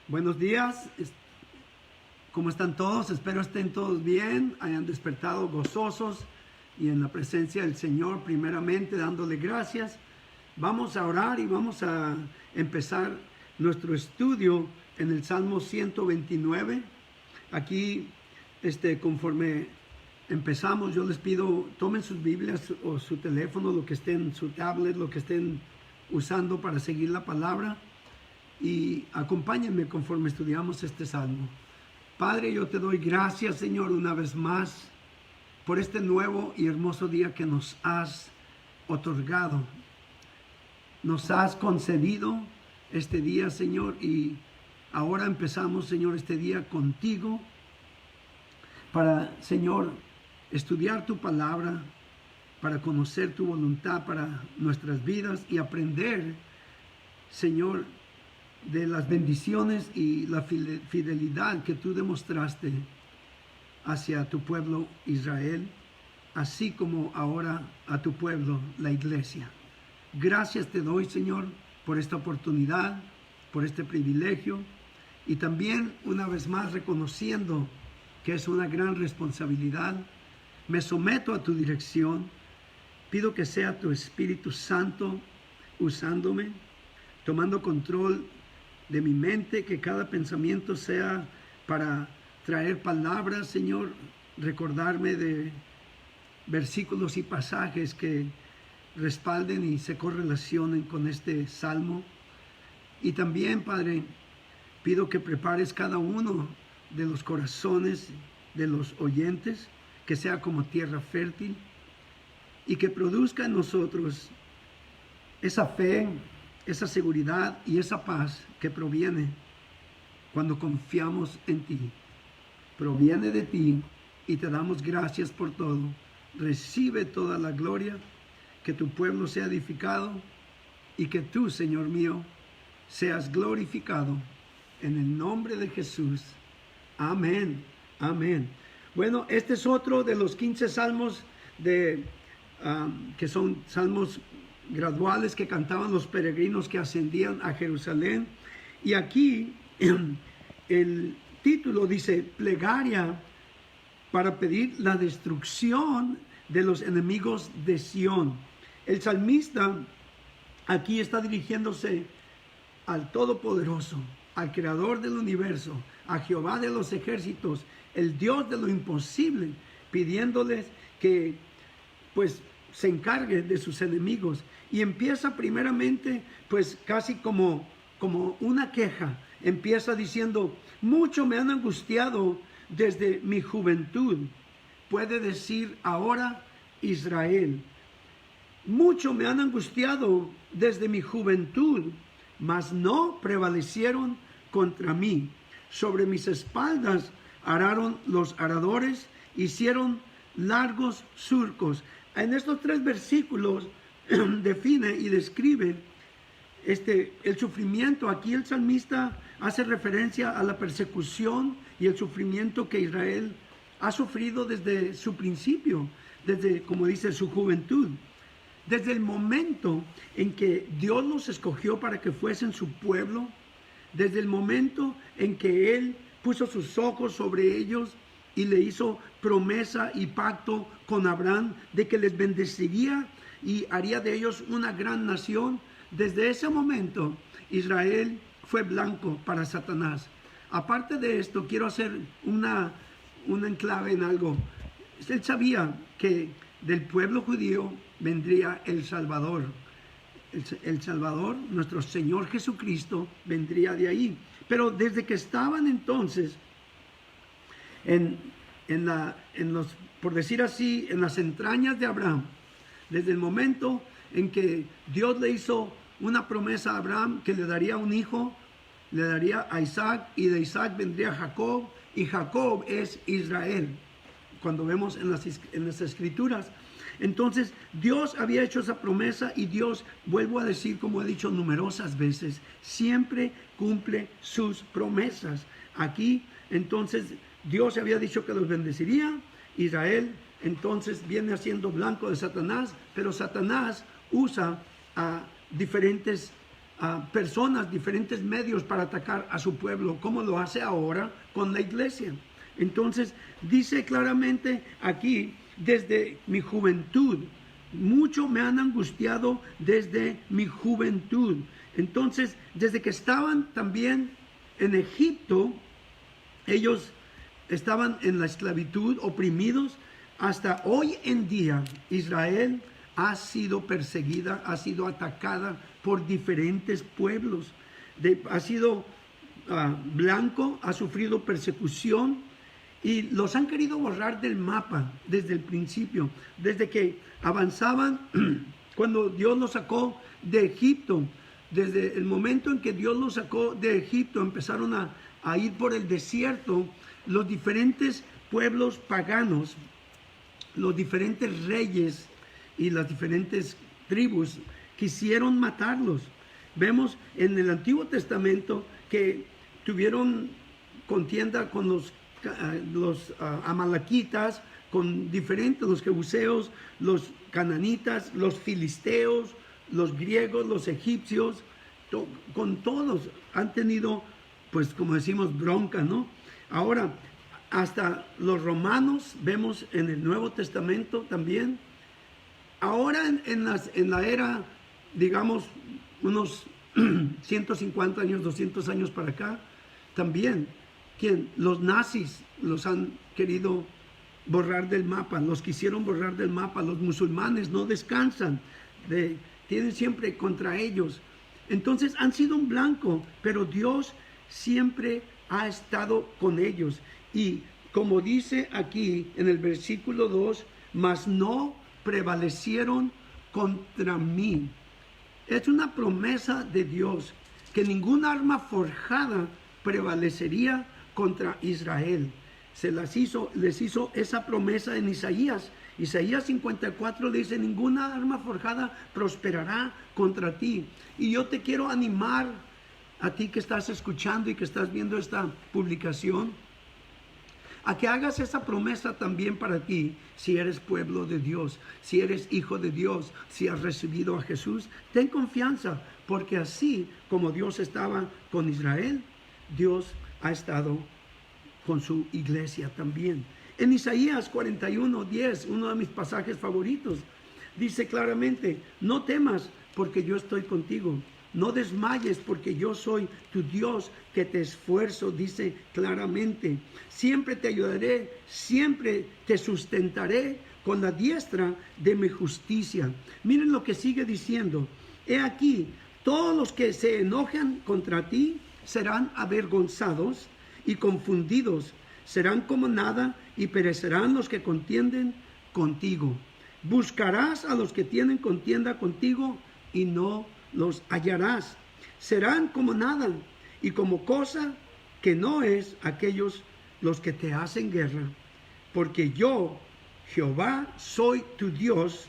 Buenos días, ¿cómo están todos? Espero estén todos bien, hayan despertado gozosos y en la presencia del Señor, primeramente dándole gracias. Vamos a orar y vamos a empezar nuestro estudio en el Salmo 129. Aquí, conforme empezamos, yo les pido, tomen sus Biblias o su teléfono, lo que estén, su tablet, lo que estén usando para seguir la palabra. Y acompáñenme conforme estudiamos este salmo. Padre, yo te doy gracias, Señor, una vez más por este nuevo y hermoso día que nos has otorgado. Nos has concedido este día, Señor, y ahora empezamos, Señor, este día contigo para, Señor, estudiar tu palabra, para conocer tu voluntad para nuestras vidas y aprender, Señor, de las bendiciones y la fidelidad que tú demostraste hacia tu pueblo Israel, así como ahora a tu pueblo, la iglesia. Gracias te doy, Señor, por esta oportunidad, por este privilegio y también una vez más reconociendo que es una gran responsabilidad. Me someto a tu dirección, pido que sea tu Espíritu Santo usándome, tomando control de mi mente, que cada pensamiento sea para traer palabras, Señor, recordarme de versículos y pasajes que respalden y se correlacionen con este salmo. Y también, Padre, pido que prepares cada uno de los corazones de los oyentes, que sea como tierra fértil y que produzca en nosotros esa fe, esa seguridad y esa paz que proviene cuando confiamos en ti. Proviene de ti y te damos gracias por todo. Recibe toda la gloria, que tu pueblo sea edificado y que tú, Señor mío, seas glorificado en el nombre de Jesús. Amén, amén. Bueno, este es otro de los 15 salmos que son salmos graduales que cantaban los peregrinos que ascendían a Jerusalén. Y aquí el título dice plegaria para pedir la destrucción de los enemigos de Sión. El salmista aquí está dirigiéndose al Todopoderoso, al Creador del universo, a Jehová de los ejércitos, el Dios de lo imposible, pidiéndoles que pues se encargue de sus enemigos. Y empieza primeramente pues casi como una queja. Empieza diciendo: mucho me han angustiado desde mi juventud. Puede decir ahora Israel: mucho me han angustiado desde mi juventud, mas no prevalecieron contra mí. Sobre mis espaldas araron los aradores, hicieron largos surcos. En estos 3 versículos define y describe el sufrimiento. Aquí el salmista hace referencia a la persecución y el sufrimiento que Israel ha sufrido desde su principio, desde, como dice, su juventud. Desde el momento en que Dios los escogió para que fuesen su pueblo, desde el momento en que Él puso sus ojos sobre ellos y le hizo promesa y pacto con Abraham de que les bendeciría y haría de ellos una gran nación. Desde ese momento Israel fue blanco para Satanás. Aparte de esto, quiero hacer una enclave en algo. Él sabía que del pueblo judío vendría el Salvador. El Salvador, nuestro Señor Jesucristo, vendría de ahí. Pero desde que estaban entonces por decir así, en las entrañas de Abraham, desde el momento en que Dios le hizo una promesa a Abraham que le daría un hijo, le daría a Isaac, y de Isaac vendría Jacob, y Jacob es Israel, cuando vemos en las escrituras. Entonces Dios había hecho esa promesa, y Dios, vuelvo a decir, como he dicho numerosas veces, siempre cumple sus promesas. Aquí entonces Dios había dicho que los bendeciría. Israel entonces viene siendo blanco de Satanás, pero Satanás usa a diferentes personas, diferentes medios para atacar a su pueblo, como lo hace ahora con la iglesia. Entonces, dice claramente aquí, desde mi juventud, mucho me han angustiado desde mi juventud. Entonces, desde que estaban también en Egipto, ellos estaban en la esclavitud, oprimidos. Hasta hoy en día, Israel ha sido perseguida, ha sido atacada por diferentes pueblos. Ha sido blanco, ha sufrido persecución y los han querido borrar del mapa desde el principio, desde que avanzaban, cuando Dios los sacó de Egipto. Desde el momento en que Dios los sacó de Egipto, empezaron a ir por el desierto. Los diferentes pueblos paganos, los diferentes reyes y las diferentes tribus quisieron matarlos. Vemos en el Antiguo Testamento que tuvieron contienda con los amalequitas, con diferentes, los jebuseos, los cananitas, los filisteos, los griegos, los egipcios, con todos han tenido, pues como decimos, bronca, ¿no? Ahora, hasta los romanos, vemos en el Nuevo Testamento también. Ahora en la era, digamos, unos 150 años, 200 años para acá, también, los nazis los han querido borrar del mapa, los quisieron borrar del mapa, los musulmanes no descansan, tienen siempre contra ellos. Entonces han sido un blanco, pero Dios siempre ha estado con ellos. Y como dice aquí en el versículo 2, mas no prevalecieron contra mí. Es una promesa de Dios, que ninguna arma forjada prevalecería contra Israel. Les hizo esa promesa en Isaías. Isaías 54 le dice, ninguna arma forjada prosperará contra ti. Y yo te quiero animar a ti que estás escuchando y que estás viendo esta publicación, a que hagas esa promesa también para ti, si eres pueblo de Dios, si eres hijo de Dios, si has recibido a Jesús. Ten confianza, porque así como Dios estaba con Israel, Dios ha estado con su iglesia también. En Isaías 41:10, uno de mis pasajes favoritos, dice claramente, no temas porque yo estoy contigo. No desmayes porque yo soy tu Dios que te esfuerzo, dice claramente. Siempre te ayudaré, siempre te sustentaré con la diestra de mi justicia. Miren lo que sigue diciendo. He aquí, todos los que se enojan contra ti serán avergonzados y confundidos. Serán como nada y perecerán los que contienden contigo. Buscarás a los que tienen contienda contigo y no los hallarás. Serán como nada y como cosa que no es aquellos los que te hacen guerra. Porque yo, Jehová, soy tu Dios,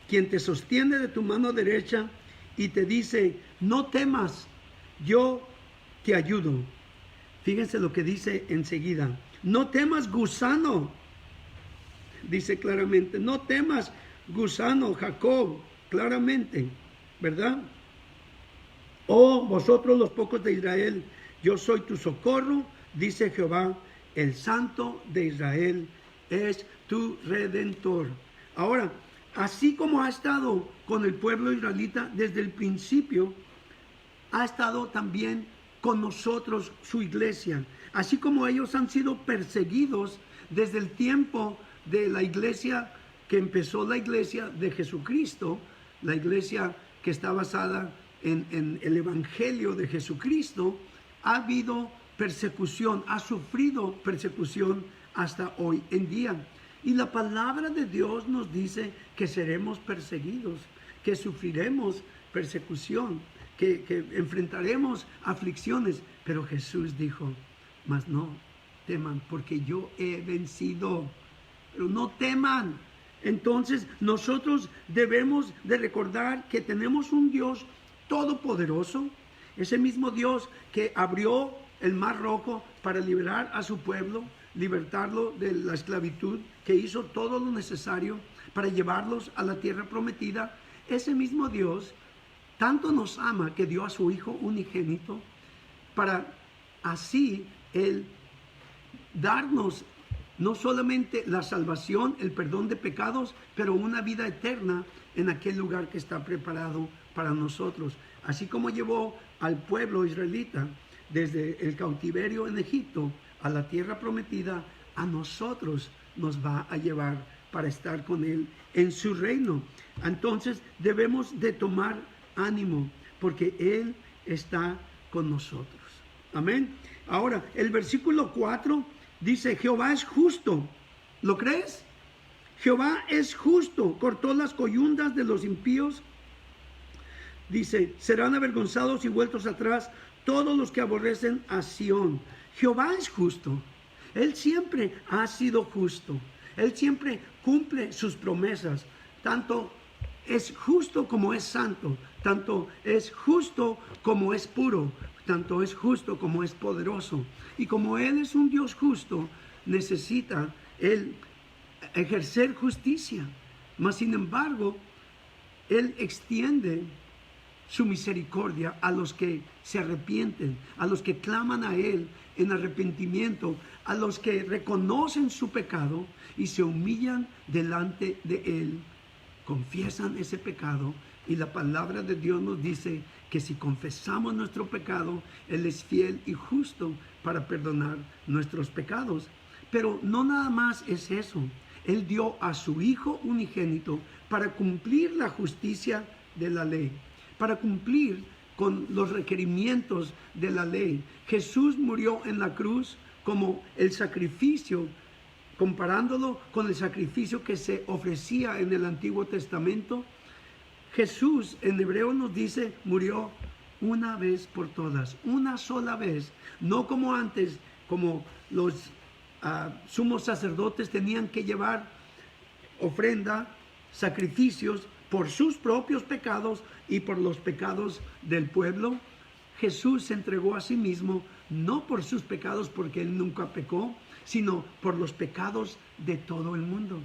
quien te sostiene de tu mano derecha y te dice, no temas, yo te ayudo. Fíjense lo que dice enseguida. No temas, gusano. Dice claramente, no temas, gusano, Jacob, claramente, ¿verdad? Oh, vosotros los pocos de Israel, yo soy tu socorro, dice Jehová, el Santo de Israel es tu Redentor. Ahora, así como ha estado con el pueblo israelita desde el principio, ha estado también con nosotros, su iglesia. Así como ellos han sido perseguidos desde el tiempo de la iglesia, que empezó la iglesia de Jesucristo, la iglesia que está basada en el Evangelio de Jesucristo, ha habido persecución, ha sufrido persecución hasta hoy en día. Y la palabra de Dios nos dice que seremos perseguidos, que sufriremos persecución, que enfrentaremos aflicciones. Pero Jesús dijo, mas no teman, porque yo he vencido. Pero no teman. Entonces nosotros debemos de recordar que tenemos un Dios todopoderoso, ese mismo Dios que abrió el Mar Rojo para liberar a su pueblo, libertarlo de la esclavitud, que hizo todo lo necesario para llevarlos a la tierra prometida. Ese mismo Dios tanto nos ama que dio a su Hijo unigénito para así Él darnos no solamente la salvación, el perdón de pecados, pero una vida eterna en aquel lugar que está preparado para nosotros. Así como llevó al pueblo israelita desde el cautiverio en Egipto a la tierra prometida, a nosotros nos va a llevar para estar con Él en su reino. Entonces debemos de tomar ánimo porque Él está con nosotros. Amén. Ahora, el versículo 4 dice, Jehová es justo. ¿Lo crees? Jehová es justo, cortó las coyundas de los impíos. Dice, serán avergonzados y vueltos atrás todos los que aborrecen a Sión. Jehová es justo. Él siempre ha sido justo. Él siempre cumple sus promesas. Tanto es justo como es santo. Tanto es justo como es puro. Tanto es justo como es poderoso. Y como Él es un Dios justo, necesita Él ejercer justicia. Mas sin embargo, Él extiende su misericordia a los que se arrepienten, a los que claman a Él en arrepentimiento, a los que reconocen su pecado y se humillan delante de Él, confiesan ese pecado. Y la palabra de Dios nos dice que si confesamos nuestro pecado, Él es fiel y justo para perdonar nuestros pecados. Pero no nada más es eso. Él dio a su Hijo unigénito para cumplir la justicia de la ley, para cumplir con los requerimientos de la ley. Jesús murió en la cruz como el sacrificio, comparándolo con el sacrificio que se ofrecía en el Antiguo Testamento. Jesús en hebreo nos dice, murió una vez por todas, una sola vez, no como antes, como los sumos sacerdotes tenían que llevar ofrenda, sacrificios por sus propios pecados y por los pecados del pueblo. Jesús se entregó a sí mismo, no por sus pecados, porque Él nunca pecó, sino por los pecados de todo el mundo.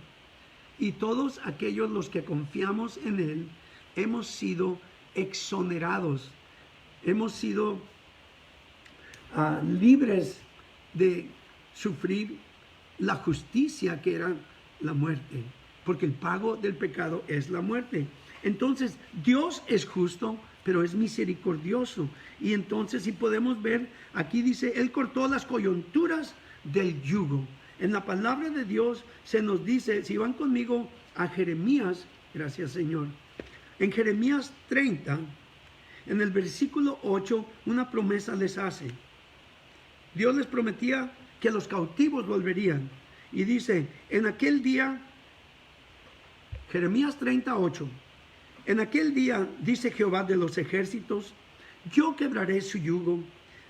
Y todos aquellos los que confiamos en Él, hemos sido exonerados, hemos sido libres de sufrir la justicia que era la muerte, porque el pago del pecado es la muerte. Entonces, Dios es justo, pero es misericordioso. Y entonces, si podemos ver, aquí dice, Él cortó las coyunturas del yugo. En la palabra de Dios se nos dice, si van conmigo a Jeremías, gracias Señor, en Jeremías 30, en el versículo 8, una promesa les hace. Dios les prometía que los cautivos volverían. Y dice, en aquel día, Jeremías 38, en aquel día, dice Jehová de los ejércitos, yo quebraré su yugo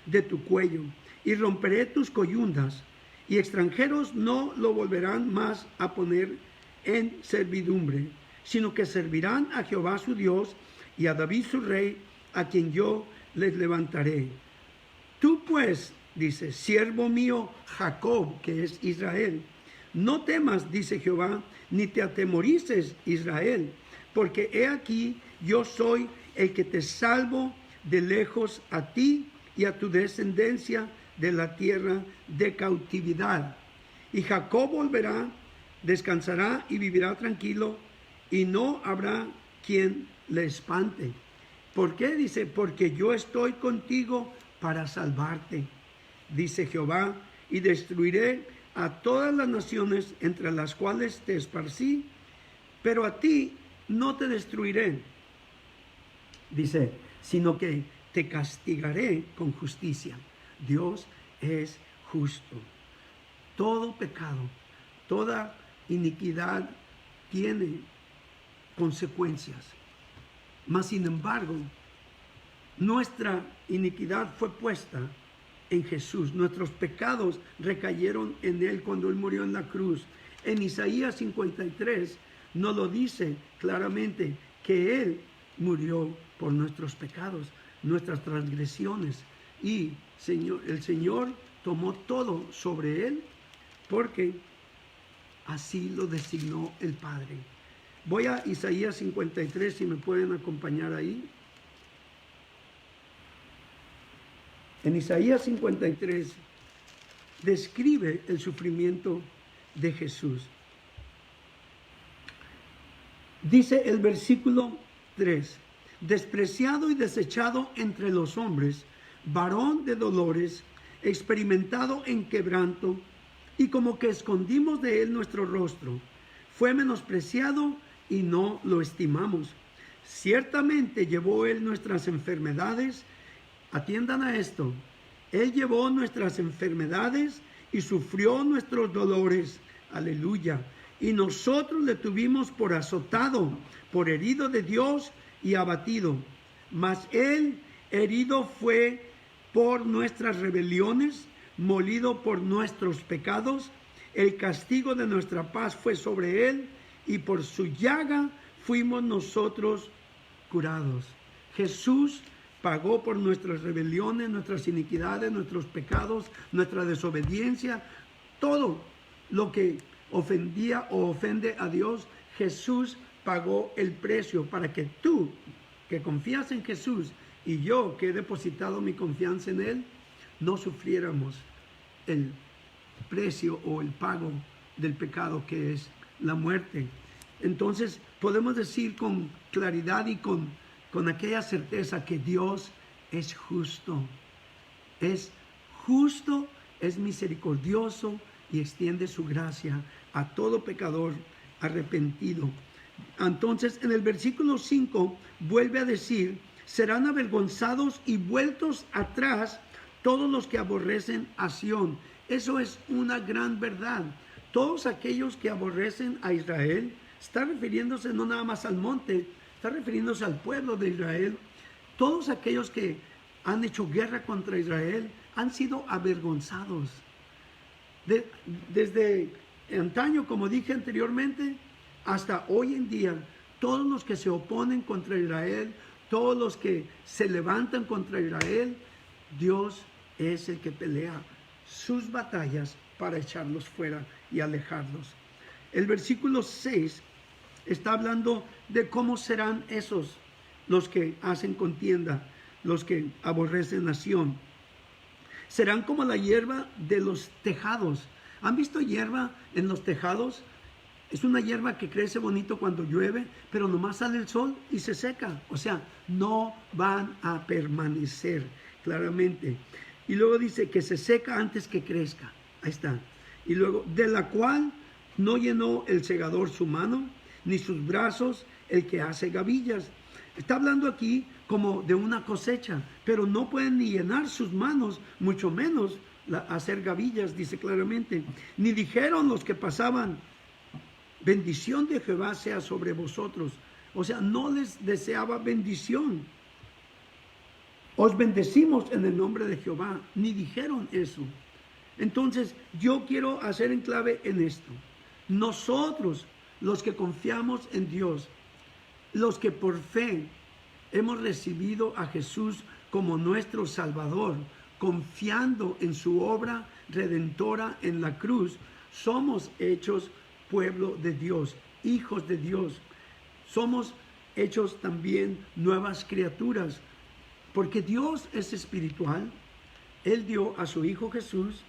de tu cuello y romperé tus coyundas, y extranjeros no lo volverán más a poner en servidumbre, sino que servirán a Jehová su Dios y a David su rey, a quien yo les levantaré. Tú pues, dice, siervo mío Jacob, que es Israel, no temas, dice Jehová, ni te atemorices, Israel, porque he aquí, yo soy el que te salvo de lejos a ti y a tu descendencia de la tierra de cautividad. Y Jacob volverá, descansará y vivirá tranquilo, y no habrá quien le espante. ¿Por qué? Dice, porque yo estoy contigo para salvarte, dice Jehová, y destruiré a todas las naciones entre las cuales te esparcí, pero a ti no te destruiré, dice, sino que te castigaré con justicia. Dios es justo. Todo pecado, toda iniquidad tiene consecuencias. Mas sin embargo, nuestra iniquidad fue puesta en Jesús. Nuestros pecados recayeron en Él cuando Él murió en la cruz. En Isaías 53 nos lo dice claramente que Él murió por nuestros pecados, nuestras transgresiones. Y el Señor tomó todo sobre Él porque así lo designó el Padre. Voy a Isaías 53, si me pueden acompañar ahí. En Isaías 53 describe el sufrimiento de Jesús. Dice el versículo 3, despreciado y desechado entre los hombres, varón de dolores, experimentado en quebranto, y como que escondimos de él nuestro rostro. Fue menospreciado y no lo estimamos. Ciertamente llevó él nuestras enfermedades. Atiendan a esto. Él llevó nuestras enfermedades y sufrió nuestros dolores. Aleluya. Y nosotros le tuvimos por azotado, por herido de Dios y abatido. Mas él herido fue por nuestras rebeliones, molido por nuestros pecados. El castigo de nuestra paz fue sobre él, y por su llaga fuimos nosotros curados. Jesús pagó por nuestras rebeliones, nuestras iniquidades, nuestros pecados, nuestra desobediencia, todo lo que ofendía o ofende a Dios. Jesús pagó el precio para que tú, que confías en Jesús, y yo, que he depositado mi confianza en Él, no sufriéramos el precio o el pago del pecado, que es la muerte. Entonces podemos decir con claridad y con aquella certeza que Dios es justo, es misericordioso y extiende su gracia a todo pecador arrepentido. Entonces en el versículo 5 vuelve a decir, serán avergonzados y vueltos atrás todos los que aborrecen a Sión. Eso es una gran verdad. Todos aquellos que aborrecen a Israel, está refiriéndose no nada más al monte, está refiriéndose al pueblo de Israel. Todos aquellos que han hecho guerra contra Israel han sido avergonzados. Desde antaño, como dije anteriormente, hasta hoy en día, todos los que se oponen contra Israel, todos los que se levantan contra Israel, Dios es el que pelea sus batallas para echarlos fuera y alejarlos. El versículo 6 está hablando de cómo serán esos los que hacen contienda, los que aborrecen a Sión. Serán como la hierba de los tejados. ¿Han visto hierba en los tejados? Es una hierba que crece bonito cuando llueve, pero nomás sale el sol y se seca. O sea, no van a permanecer, claramente. Y luego dice que se seca antes que crezca. Ahí está. Y luego, de la cual no llenó el segador su mano, ni sus brazos el que hace gavillas. Está hablando aquí como de una cosecha, pero no pueden ni llenar sus manos, mucho menos hacer gavillas, dice claramente. Ni dijeron los que pasaban, bendición de Jehová sea sobre vosotros. O sea, no les deseaba bendición. Os bendecimos en el nombre de Jehová. Ni dijeron eso. Entonces, yo quiero hacer en clave en esto. Nosotros, los que confiamos en Dios, los que por fe hemos recibido a Jesús como nuestro Salvador, confiando en su obra redentora en la cruz, somos hechos pueblo de Dios, hijos de Dios. Somos hechos también nuevas criaturas, porque Dios es espiritual. Él dio a su Hijo Jesús.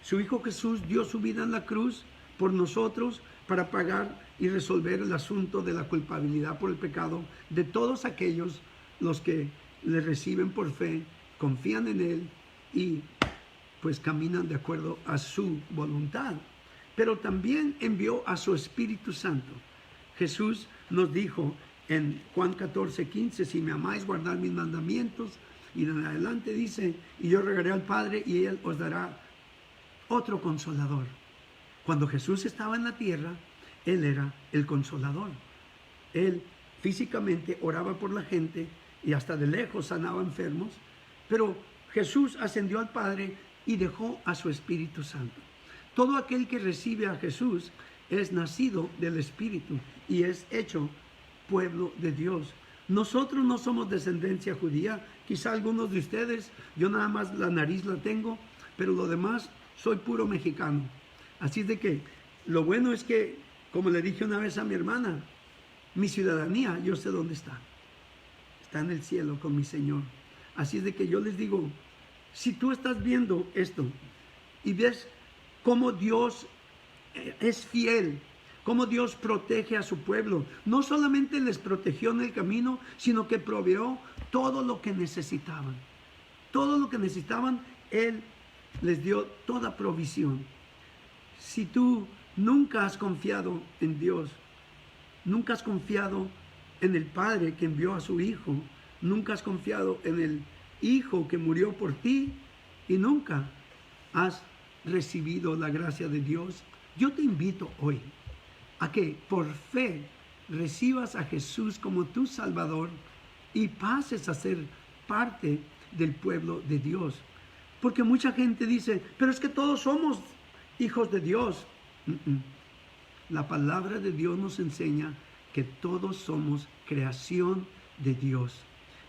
Su Hijo Jesús dio su vida en la cruz por nosotros para pagar y resolver el asunto de la culpabilidad por el pecado de todos aquellos los que le reciben por fe, confían en Él y pues caminan de acuerdo a su voluntad. Pero también envió a su Espíritu Santo. Jesús nos dijo en Juan 14:15, si me amáis, guardad mis mandamientos. Y en adelante dice, y yo rogaré al Padre y Él os dará otro consolador. Cuando Jesús estaba en la tierra, Él era el consolador. Él físicamente oraba por la gente y hasta de lejos sanaba enfermos. Pero Jesús ascendió al Padre y dejó a su Espíritu Santo. Todo aquel que recibe a Jesús es nacido del Espíritu y es hecho pueblo de Dios. Nosotros no somos descendencia judía. Quizá algunos de ustedes, yo nada más la nariz la tengo, pero lo demás soy puro mexicano. Así es de que lo bueno es que, como le dije una vez a mi hermana, mi ciudadanía, yo sé dónde está. Está en el cielo con mi Señor. Así es de que yo les digo, Si tú estás viendo esto y ves cómo Dios es fiel, cómo Dios protege a su pueblo, no solamente les protegió en el camino, sino que proveó todo lo que necesitaban. Todo lo que necesitaban, Él les dio toda provisión. Si tú nunca has confiado en Dios, nunca has confiado en el Padre que envió a su Hijo, nunca has confiado en el Hijo que murió por ti y nunca has recibido la gracia de Dios, yo te invito hoy a que por fe recibas a Jesús como tu Salvador y pases a ser parte del pueblo de Dios. Porque mucha gente dice, pero es que todos somos hijos de Dios. La palabra de Dios nos enseña que todos somos creación de Dios.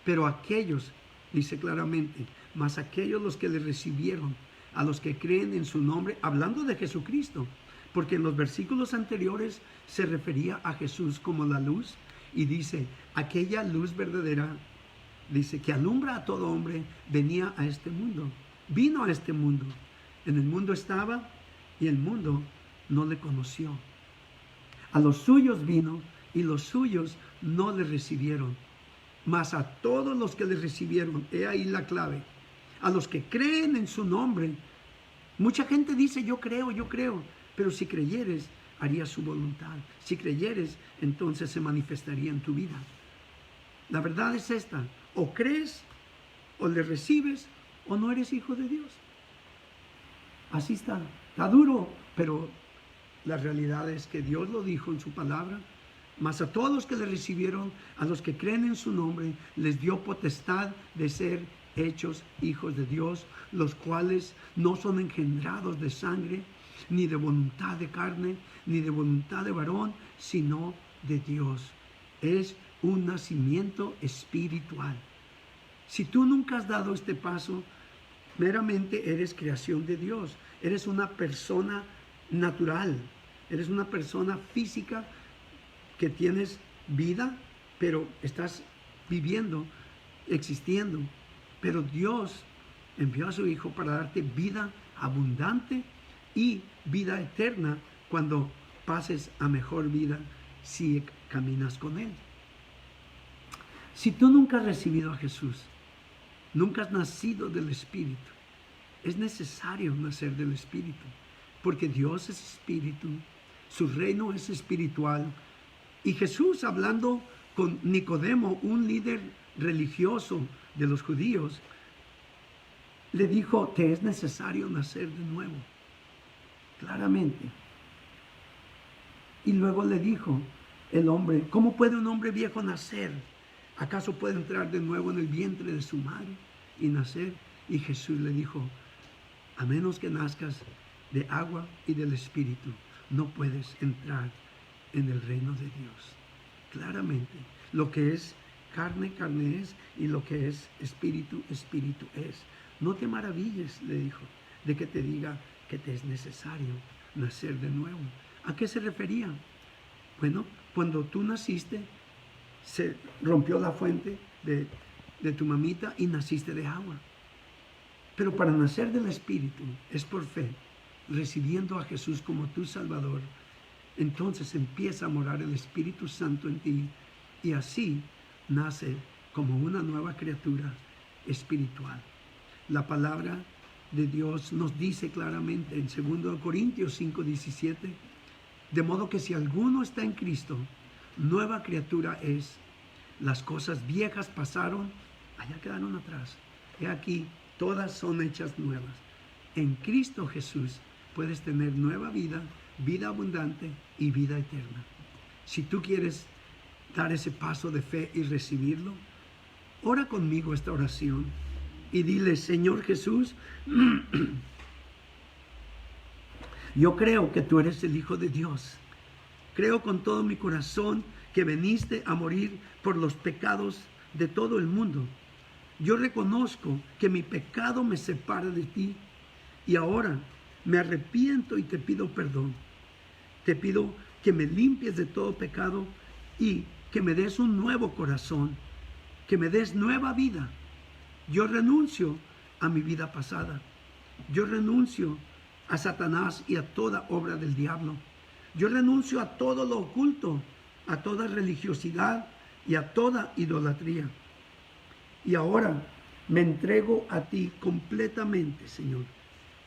Pero aquellos, dice claramente, más aquellos los que le recibieron, a los que creen en su nombre, hablando de Jesucristo, porque en los versículos anteriores se refería a Jesús como la luz y dice, aquella luz verdadera, dice, que alumbra a todo hombre, venía a este mundo, vino a este mundo. En el mundo estaba y el mundo no le conoció. A los suyos vino y los suyos no le recibieron. Mas a todos los que le recibieron, he ahí la clave, a los que creen en su nombre. Mucha gente dice, yo creo, pero si creyeres, harías su voluntad. Si creyeres, entonces se manifestaría en tu vida. La verdad es esta, o crees, o le recibes, o no eres hijo de Dios. Así está duro, pero la realidad es que Dios lo dijo en su palabra. Mas a todos los que le recibieron, a los que creen en su nombre, les dio potestad de ser hechos hijos de Dios, los cuales no son engendrados de sangre, ni de voluntad de carne, ni de voluntad de varón, sino de Dios. Es un nacimiento espiritual. Si tú nunca has dado este paso, meramente eres creación de Dios. Eres una persona natural, eres una persona física que tienes vida, pero estás viviendo, existiendo. Pero Dios envió a su Hijo para darte vida abundante y vida eterna cuando pases a mejor vida si caminas con Él. Si tú nunca has recibido a Jesús, nunca has nacido del Espíritu, es necesario nacer del Espíritu, porque Dios es Espíritu, su reino es espiritual. Y Jesús, hablando con Nicodemo, un líder religioso de los judíos, le dijo, te es necesario nacer de nuevo, claramente. Y luego le dijo el hombre, ¿cómo puede un hombre viejo nacer? ¿Acaso puede entrar de nuevo en el vientre de su madre y nacer? Y Jesús le dijo, a menos que nazcas de agua y del Espíritu, no puedes entrar en el reino de Dios. Claramente, lo que es carne, carne es, y lo que es espíritu, espíritu es. No te maravilles, le dijo, de que te diga que te es necesario nacer de nuevo. ¿A qué se refería? Bueno, cuando tú naciste, se rompió la fuente de tu mamita y naciste de agua. Pero para nacer del Espíritu es por fe, recibiendo a Jesús como tu Salvador. Entonces empieza a morar el Espíritu Santo en ti y así nace como una nueva criatura espiritual. La palabra de Dios nos dice claramente en 2 Corintios 5:17, de modo que si alguno está en Cristo, nueva criatura es. Las cosas viejas pasaron, allá quedaron atrás. He aquí, todas son hechas nuevas. En Cristo Jesús puedes tener nueva vida, vida abundante y vida eterna. Si tú quieres dar ese paso de fe y recibirlo, ora conmigo esta oración y dile, Señor Jesús, yo creo que tú eres el Hijo de Dios. Creo con todo mi corazón que viniste a morir por los pecados de todo el mundo. Yo reconozco que mi pecado me separa de ti y ahora me arrepiento y te pido perdón. Te pido que me limpies de todo pecado y que me des un nuevo corazón, que me des nueva vida. Yo renuncio a mi vida pasada. Yo renuncio a Satanás y a toda obra del diablo. Yo renuncio a todo lo oculto, a toda religiosidad y a toda idolatría. Y ahora me entrego a ti completamente, Señor,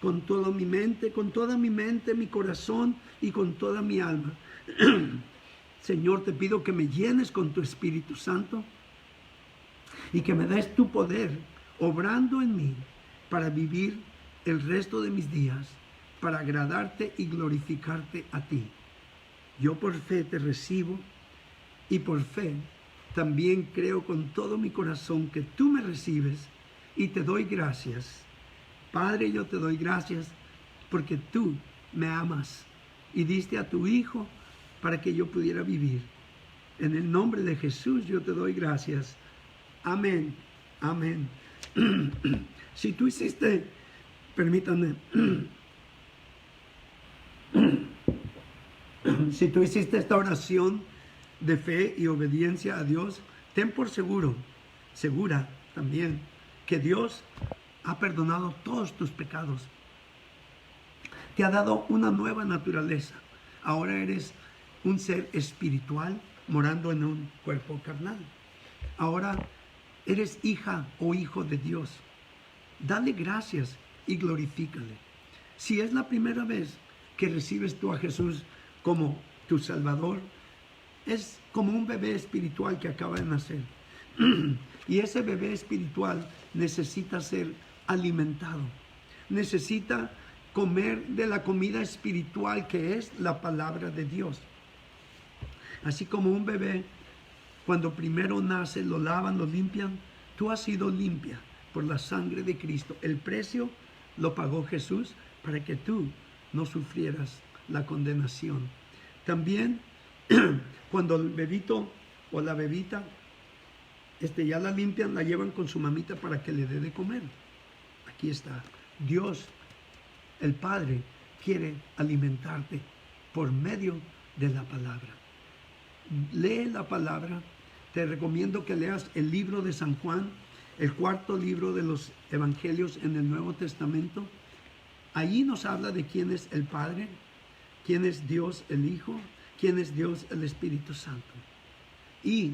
con toda mi mente, mi corazón y con toda mi alma. Señor, te pido que me llenes con tu Espíritu Santo y que me des tu poder obrando en mí para vivir el resto de mis días, para agradarte y glorificarte a ti. Yo por fe te recibo y por fe también creo con todo mi corazón que tú me recibes y te doy gracias. Padre, yo te doy gracias porque tú me amas y diste a tu Hijo para que yo pudiera vivir. En el nombre de Jesús yo te doy gracias. Amén. Amén. Si tú hiciste, permítanme, si tú hiciste esta oración de fe y obediencia a Dios, ten por segura también, que Dios ha perdonado todos tus pecados. Te ha dado una nueva naturaleza. Ahora eres un ser espiritual morando en un cuerpo carnal. Ahora eres hija o hijo de Dios. Dale gracias y glorifícale. Si es la primera vez que recibes tú a Jesús como tu Salvador, es como un bebé espiritual que acaba de nacer. Y ese bebé espiritual necesita ser alimentado. Necesita comer de la comida espiritual que es la palabra de Dios. Así como un bebé, cuando primero nace, lo lavan, lo limpian. Tú has sido limpia por la sangre de Cristo. El precio lo pagó Jesús para que tú no sufrieras la condenación. También, cuando el bebito o la bebita ya la limpian, la llevan con su mamita para que le dé de comer. Aquí está. Dios, el Padre, quiere alimentarte por medio de la palabra. Lee la palabra. Te recomiendo que leas el libro de San Juan, el cuarto libro de los evangelios en el Nuevo Testamento. Allí nos habla de quién es el Padre, quién es Dios el Hijo, quién es Dios el Espíritu Santo. Y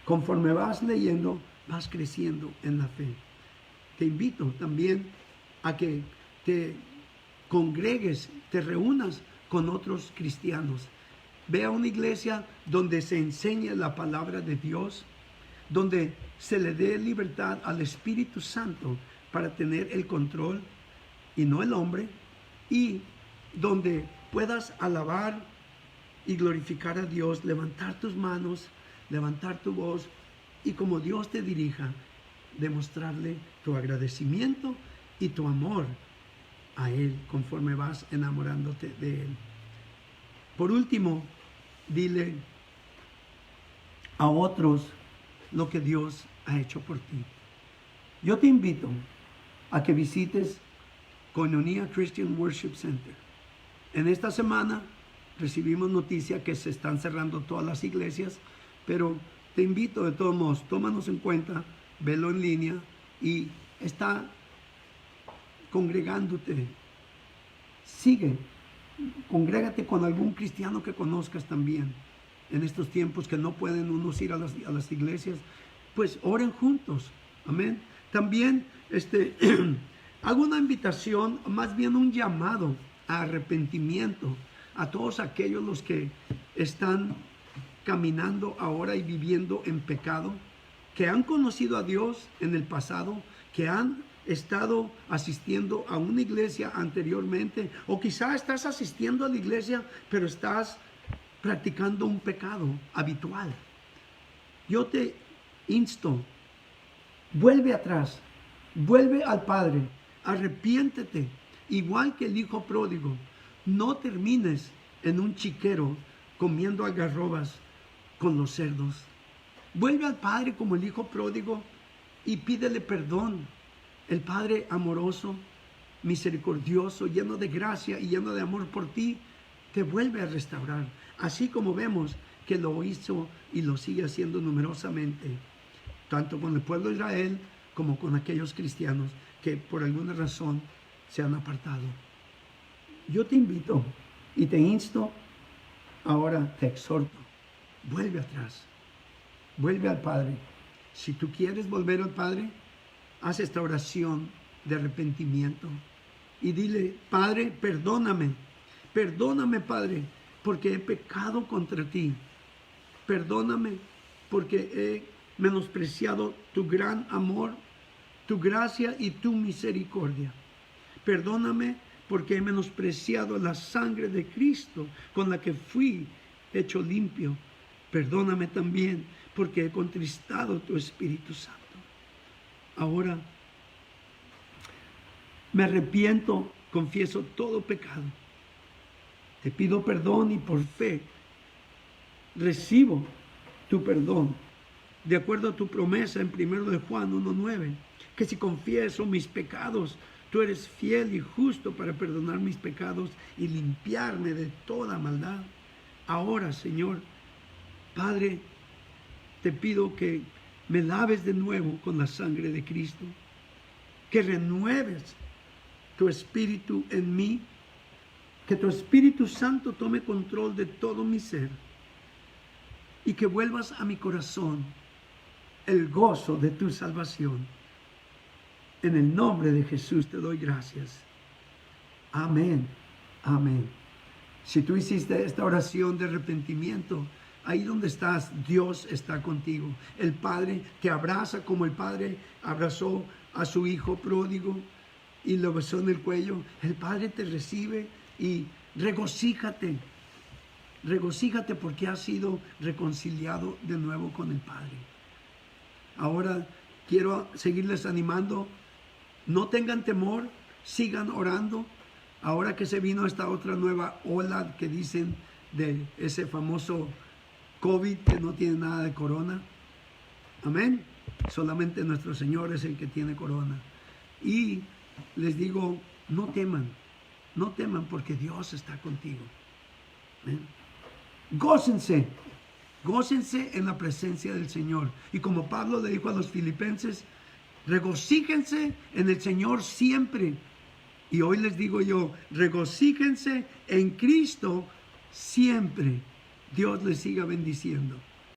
conforme vas leyendo, vas creciendo en la fe. Te invito también a que te congregues, te reúnas con otros cristianos. Ve a una iglesia donde se enseñe la palabra de Dios, donde se le dé libertad al Espíritu Santo para tener el control y no el hombre, y donde puedas alabar y glorificar a Dios, levantar tus manos, levantar tu voz y como Dios te dirija, demostrarle tu agradecimiento y tu amor a Él conforme vas enamorándote de Él. Por último, dile a otros lo que Dios ha hecho por ti. Yo te invito a que visites Koinonia Christian Worship Center. En esta semana recibimos noticia que se están cerrando todas las iglesias, pero te invito de todos modos, tómanos en cuenta, velo en línea y está congregándote. Sigue, congrégate con algún cristiano que conozcas también. En estos tiempos que no pueden unos ir a las iglesias, pues oren juntos. Amén. También hago una invitación, más bien un llamado a arrepentimiento a todos aquellos los que están caminando ahora y viviendo en pecado, que han conocido a Dios en el pasado, que han estado asistiendo a una iglesia anteriormente, o quizá estás asistiendo a la iglesia, pero estás practicando un pecado habitual. Yo te insto, vuelve atrás, vuelve al Padre, arrepiéntete, igual que el hijo pródigo. No termines en un chiquero comiendo algarrobas con los cerdos. Vuelve al Padre como el hijo pródigo y pídele perdón. El Padre amoroso, misericordioso, lleno de gracia y lleno de amor por ti, te vuelve a restaurar. Así como vemos que lo hizo y lo sigue haciendo numerosamente, tanto con el pueblo de Israel como con aquellos cristianos que por alguna razón se han apartado. Yo te invito y te insto, ahora te exhorto, vuelve atrás, vuelve al Padre. Si tú quieres volver al Padre, haz esta oración de arrepentimiento y dile: Padre, perdóname, perdóname, Padre, porque he pecado contra ti. Perdóname porque he menospreciado tu gran amor, tu gracia y tu misericordia. Perdóname porque he menospreciado la sangre de Cristo con la que fui hecho limpio. Perdóname también porque he contristado tu Espíritu Santo. Ahora me arrepiento, confieso todo pecado. Te pido perdón y por fe recibo tu perdón, de acuerdo a tu promesa en 1 de Juan 1:9, que si confieso mis pecados, tú eres fiel y justo para perdonar mis pecados y limpiarme de toda maldad. Ahora, Señor, Padre, te pido que me laves de nuevo con la sangre de Cristo, que renueves tu espíritu en mí, que tu Espíritu Santo tome control de todo mi ser y que vuelvas a mi corazón el gozo de tu salvación. En el nombre de Jesús te doy gracias. Amén. Amén. Si tú hiciste esta oración de arrepentimiento, ahí donde estás, Dios está contigo. El Padre te abraza como el Padre abrazó a su hijo pródigo y lo besó en el cuello. El Padre te recibe y regocíjate. Regocíjate porque has sido reconciliado de nuevo con el Padre. Ahora quiero seguirles animando. No tengan temor, sigan orando. Ahora que se vino esta otra nueva ola que dicen de ese famoso COVID que no tiene nada de corona. Amén. Solamente nuestro Señor es el que tiene corona. Y les digo, no teman porque Dios está contigo. Amén. Gócense, gócense en la presencia del Señor. Y como Pablo le dijo a los filipenses, regocíjense en el Señor siempre. Y hoy les digo yo, regocíjense en Cristo siempre. Dios les siga bendiciendo.